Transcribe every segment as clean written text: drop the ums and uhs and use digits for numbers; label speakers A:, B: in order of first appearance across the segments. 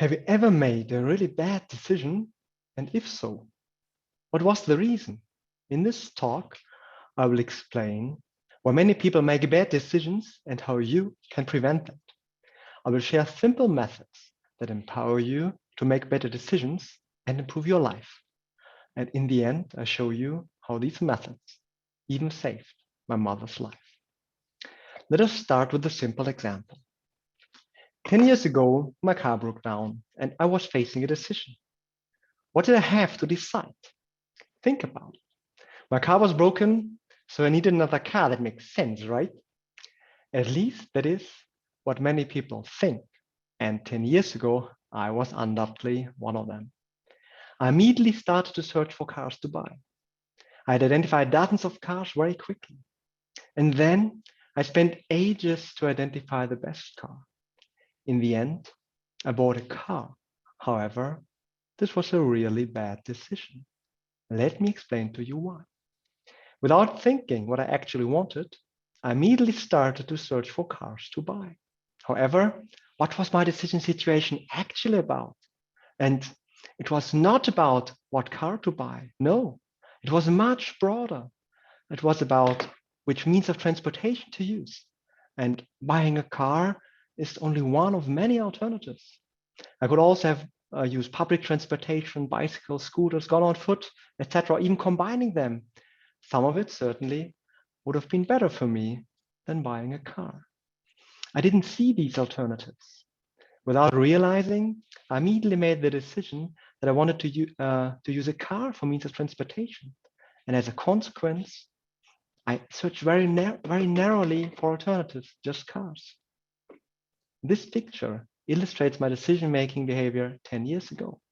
A: Have you ever made a really bad decision? And if so, what was the reason? In this talk, I will explain why many people make bad decisions and how you can prevent them. I will share simple methods that empower you to make better decisions and improve your life. And in the end, I show you how these methods even saved my mother's life. Let us start with a simple example. 10 years ago, my car broke down and I was facing a decision. What did I have to decide? Think about it. My car was broken, so I needed another car. That makes sense, right? At least that is what many people think. And 10 years ago, I was undoubtedly one of them. I immediately started to search for cars to buy. I had identified dozens of cars very quickly. And then I spent ages to identify the best car. In the end, I bought a car. However, this was a really bad decision. Let me explain to you why. Without thinking what I actually wanted, I immediately started to search for cars to buy. However, what was my decision situation actually about? And it was not about what car to buy. No, it was much broader. It was about which means of transportation to use. And buying a car is only one of many alternatives. I could also have used public transportation, bicycles, scooters, gone on foot, etc., even combining them. Some of it certainly would have been better for me than buying a car. I didn't see these alternatives. Without realizing, I immediately made the decision that I wanted to use a car for means of transportation. And as a consequence, I searched very narrowly for alternatives, just cars. This picture illustrates my decision-making behavior 10 years ago.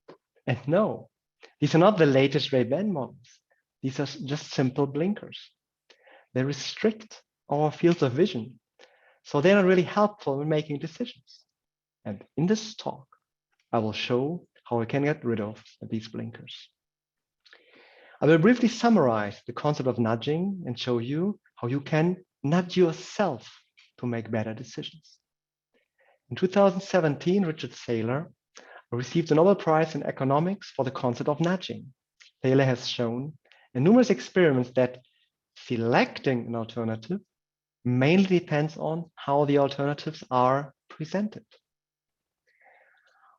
A: And no, these are not the latest Ray-Ban models. These are just simple blinkers. They restrict our fields of vision, so they're not really helpful in making decisions. And in this talk, I will show how we can get rid of these blinkers. I will briefly summarize the concept of nudging and show you how you can nudge yourself to make better decisions. In 2017, Richard Thaler received the Nobel Prize in Economics for the concept of nudging. Thaler has shown in numerous experiments that selecting an alternative mainly depends on how the alternatives are presented.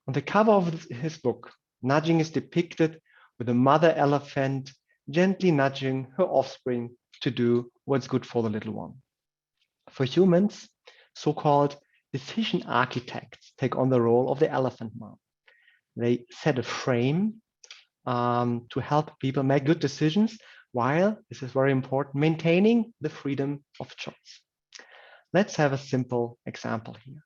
A: On the cover of his book, nudging is depicted with a mother elephant gently nudging her offspring to do what's good for the little one. For humans, so-called decision architects take on the role of the elephant mom. They set a frame to help people make good decisions while, this is very important, maintaining the freedom of choice. Let's have a simple example here.